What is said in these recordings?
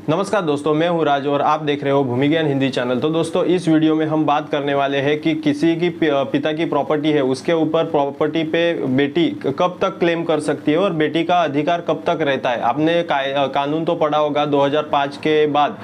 नमस्कार दोस्तों, मैं हूं राज और आप देख रहे हो भूमि ज्ञान हिंदी चैनल। तो दोस्तों, इस वीडियो में हम बात करने वाले हैं कि किसी की पिता की प्रॉपर्टी है, उसके ऊपर प्रॉपर्टी पे बेटी कब तक क्लेम कर सकती है और बेटी का अधिकार कब तक रहता है। आपने कानून तो पढ़ा होगा, 2005 के बाद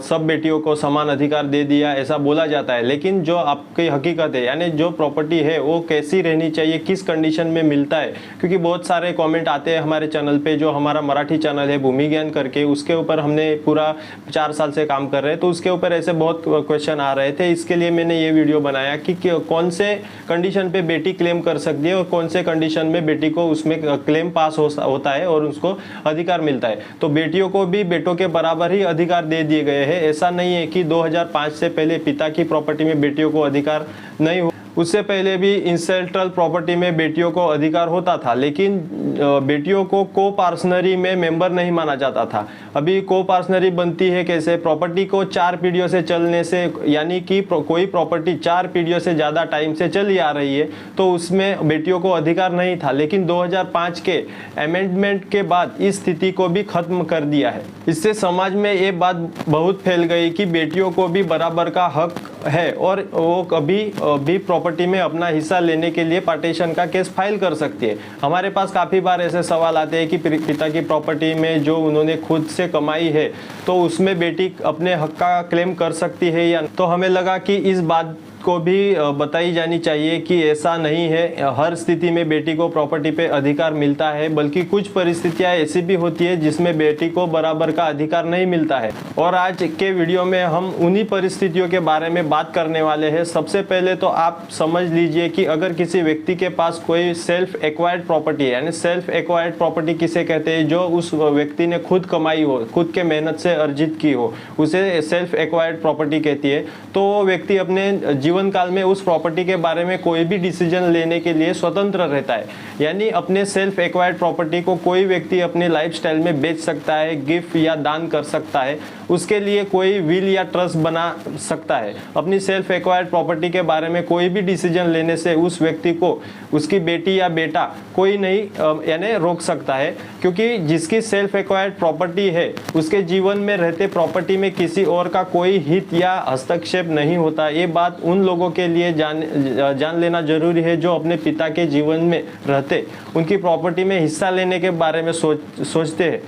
सब बेटियों को समान अधिकार दे दिया, ऐसा बोला जाता है। लेकिन जो आपकी हकीकत है, यानी जो प्रॉपर्टी है वो कैसी रहनी चाहिए, किस कंडीशन में मिलता है, क्योंकि बहुत सारे कॉमेंट आते हैं हमारे चैनल पे, जो हमारा मराठी चैनल है भूमि ज्ञान करके, उसके ऊपर हमने पूरा 4 साल से काम कर रहे हैं। तो उसके ऊपर ऐसे बहुत क्वेश्चन आ रहे थे, इसके लिए मैंने ये वीडियो बनाया कि कौन से कंडीशन पे बेटी क्लेम कर सकती है और कौन से कंडीशन में बेटी को उसमें क्लेम पास होता है और उसको अधिकार मिलता है। तो बेटियों को भी बेटों के बराबर ही अधिकार दे दिए गए हैं। ऐसा नहीं है कि 2005 से पहले पिता की प्रॉपर्टी में बेटियों को अधिकार नहीं हो, उससे पहले भी इंसेस्ट्रल प्रॉपर्टी में बेटियों को अधिकार होता था, लेकिन बेटियों को को-पार्सनरी में मेंबर नहीं माना जाता था। अभी को-पार्सनरी बनती है कैसे? प्रॉपर्टी को 4 पीढ़ियों से चलने से, यानी कि कोई प्रॉपर्टी 4 पीढ़ियों से ज़्यादा टाइम से चली आ रही है तो उसमें बेटियों को अधिकार नहीं था। लेकिन 2005 के अमेंडमेंट के बाद इस स्थिति को भी खत्म कर दिया है। इससे समाज में ये बात बहुत फैल गई कि बेटियों को भी बराबर का हक है और वो कभी भी प्रॉपर्टी में अपना हिस्सा लेने के लिए पार्टीशन का केस फाइल कर सकती है। हमारे पास काफ़ी बार ऐसे सवाल आते हैं कि पिता की प्रॉपर्टी में जो उन्होंने खुद से कमाई है तो उसमें बेटी अपने हक का क्लेम कर सकती है या। तो हमें लगा कि इस बात को भी बताई जानी चाहिए कि ऐसा नहीं है, हर स्थिति में बेटी को प्रॉपर्टी पे अधिकार मिलता है, बल्कि कुछ परिस्थितियां ऐसी भी होती है जिसमें बेटी को बराबर का अधिकार नहीं मिलता है। और आज के वीडियो में हम उन्हीं परिस्थितियों के बारे में बात करने वाले हैं। सबसे पहले तो आप समझ लीजिए कि अगर किसी व्यक्ति के पास कोई सेल्फ एक्वायर्ड प्रॉपर्टी है, यानी सेल्फ एक्वायर्ड प्रॉपर्टी किसे कहते हैं, जो उस व्यक्ति ने खुद कमाई हो, खुद के मेहनत से अर्जित की हो, उसे सेल्फ एक्वायर्ड प्रॉपर्टी कहती है। तो वो व्यक्ति अपने जीवन काल में उस प्रॉपर्टी के बारे में कोई भी डिसीजन लेने के लिए स्वतंत्र रहता है। यानी अपने सेल्फ एक्वायर्ड प्रॉपर्टी को कोई व्यक्ति अपनी लाइफस्टाइल में बेच सकता है, गिफ्ट या दान कर सकता है, उसके लिए कोई विल या ट्रस्ट बना सकता है। अपनी सेल्फ एक्वायर्ड प्रॉपर्टी के बारे में कोई भी डिसीजन लेने से उस व्यक्ति को उसकी बेटी या बेटा कोई नहीं यानी रोक सकता है, क्योंकि जिसकी सेल्फ एक्वायर्ड प्रॉपर्टी है उसके जीवन में रहते प्रॉपर्टी में किसी और का कोई हित या हस्तक्षेप नहीं होता। ये बात उन लोगों के लिए जान लेना जरूरी है जो अपने पिता के जीवन में रहते उनकी प्रॉपर्टी में हिस्सा लेने के बारे में सोचते हैं,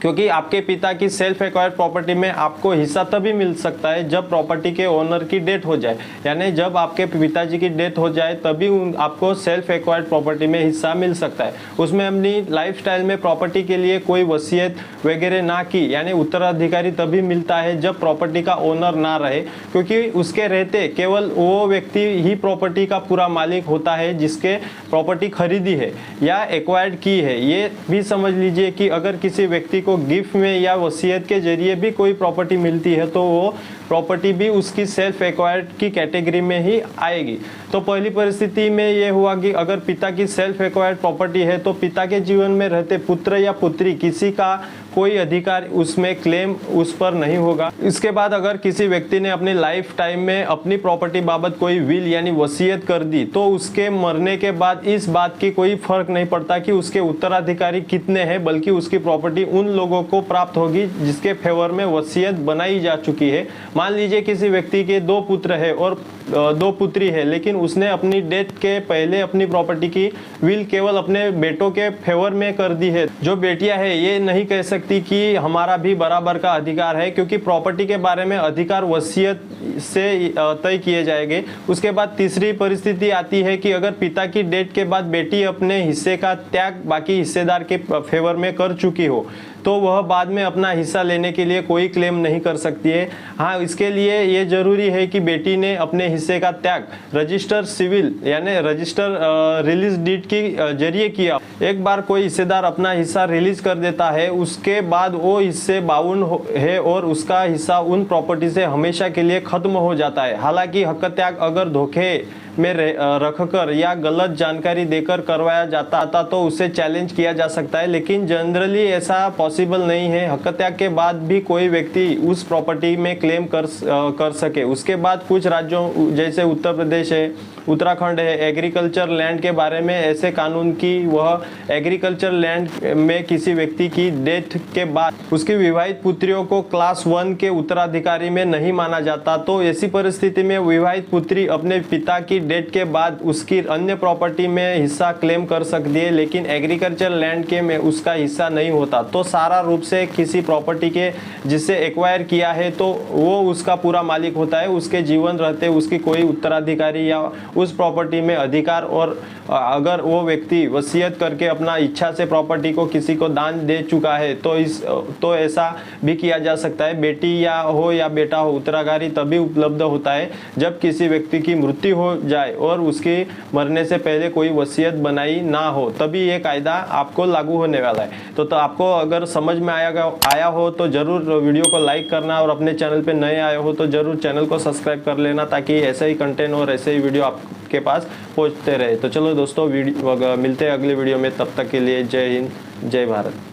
क्योंकि आपके पिता की सेल्फ एक्वायर्ड प्रॉपर्टी में आपको हिस्सा तभी मिल सकता है जब प्रॉपर्टी के ओनर की डेथ हो जाए। यानी जब आपके पिताजी की डेथ हो जाए तभी आपको सेल्फ एक्वायर्ड प्रॉपर्टी में हिस्सा मिल सकता है। उसमें अपनी लाइफस्टाइल में प्रॉपर्टी के लिए कोई वसीयत वगैरह ना की, यानी उत्तराधिकारी तभी मिलता है जब प्रॉपर्टी का ओनर ना रहे, क्योंकि उसके रहते केवल वो व्यक्ति ही प्रॉपर्टी का पूरा मालिक होता है जिसके प्रॉपर्टी खरीदी है या एक्वायर्ड की है। ये भी समझ लीजिए कि अगर किसी व्यक्ति को गिफ्ट में या वसीयत के जरिए भी कोई प्रॉपर्टी मिलती है तो वो प्रॉपर्टी भी उसकी सेल्फ एक्वायर्ड की कैटेगरी में ही आएगी। तो पहली परिस्थिति में ये हुआ कि अगर पिता की सेल्फ एक्वायर्ड प्रॉपर्टी है तो पिता के जीवन में रहते पुत्र या पुत्री किसी का कोई अधिकार उसमें क्लेम उस पर नहीं होगा। इसके बाद अगर किसी व्यक्ति ने अपनी लाइफ टाइम में अपनी प्रॉपर्टी बाबत कोई विल यानी वसीयत कर दी तो उसके मरने के बाद इस बात की कोई फर्क नहीं पड़ता कि उसके उत्तराधिकारी कितने हैं, बल्कि उसकी प्रॉपर्टी उन लोगों को प्राप्त होगी जिसके फेवर में वसीयत बनाई जा चुकी है। मान लीजिए किसी व्यक्ति के 2 पुत्र है और 2 पुत्री है, लेकिन उसने अपनी डेथ के पहले अपनी प्रॉपर्टी की विल केवल अपने बेटों के फेवर में कर दी है। जो बेटियां है ये नहीं कह सकती कि हमारा भी बराबर का अधिकार है, क्योंकि प्रॉपर्टी के बारे में अधिकार वसीयत से तय किए जाएंगे। उसके बाद तीसरी परिस्थिति आती है कि अगर पिता की डेथ के बाद बेटी अपने हिस्से का त्याग बाकी हिस्सेदार के फेवर में कर चुकी हो तो वह बाद में अपना हिस्सा लेने के लिए कोई क्लेम नहीं कर सकती है। हाँ, इसके लिए ये जरूरी है कि बेटी ने अपने हिस्से का त्याग रजिस्टर सिविल यानी रजिस्टर रिलीज डीड के जरिए किया। एक बार कोई हिस्सेदार अपना हिस्सा रिलीज कर देता है, उसके बाद वो हिस्से बाउंड है और उसका हिस्सा उन प्रॉपर्टी से हमेशा के लिए खत्म हो जाता है। हालांकि हक त्याग अगर धोखे में रखकर या गलत जानकारी देकर करवाया जाता तो उसे चैलेंज किया जा सकता है, लेकिन जनरली ऐसा पॉसिबल नहीं है। हक त्याग के बाद भी कोई व्यक्ति उस प्रॉपर्टी में क्लेम कर सके। उसके बाद कुछ राज्यों जैसे उत्तर प्रदेश है, उत्तराखंड है, एग्रीकल्चर लैंड के बारे में ऐसे कानून की वह एग्रीकल्चर लैंड में किसी व्यक्ति की डेथ के बाद उसकी विवाहित पुत्रियों को क्लास 1 के उत्तराधिकारी में नहीं माना जाता, तो ऐसी परिस्थिति में विवाहित पुत्री अपने पिता की डेथ के बाद उसकी अन्य प्रॉपर्टी में हिस्सा क्लेम कर सकती है, लेकिन एग्रीकल्चर लैंड के में उसका हिस्सा नहीं होता। तो सारा रूप से किसी प्रॉपर्टी के जिसे एक्वायर किया है तो वो उसका पूरा मालिक होता है, उसके जीवन रहते उसकी कोई उत्तराधिकारी या उस प्रॉपर्टी में अधिकार, और अगर वो व्यक्ति वसीयत करके अपना इच्छा से प्रॉपर्टी को किसी को दान दे चुका है तो ऐसा भी किया जा सकता है। बेटी या बेटा हो, उत्तराधिकारी तभी उपलब्ध होता है जब किसी व्यक्ति की मृत्यु हो जाए और उसके मरने से पहले कोई वसीयत बनाई ना हो, तभी ये कायदा आपको लागू होने वाला है। तो आपको अगर समझ में आया हो तो जरूर वीडियो को लाइक करना, और अपने चैनल पे नए आए हो तो जरूर चैनल को सब्सक्राइब कर लेना, ताकि ऐसे ही कंटेंट और ऐसे ही वीडियो आपके पास पहुंचते रहे। तो चलो दोस्तों, मिलते हैं अगले वीडियो में, तब तक के लिए जय हिंद, जय भारत।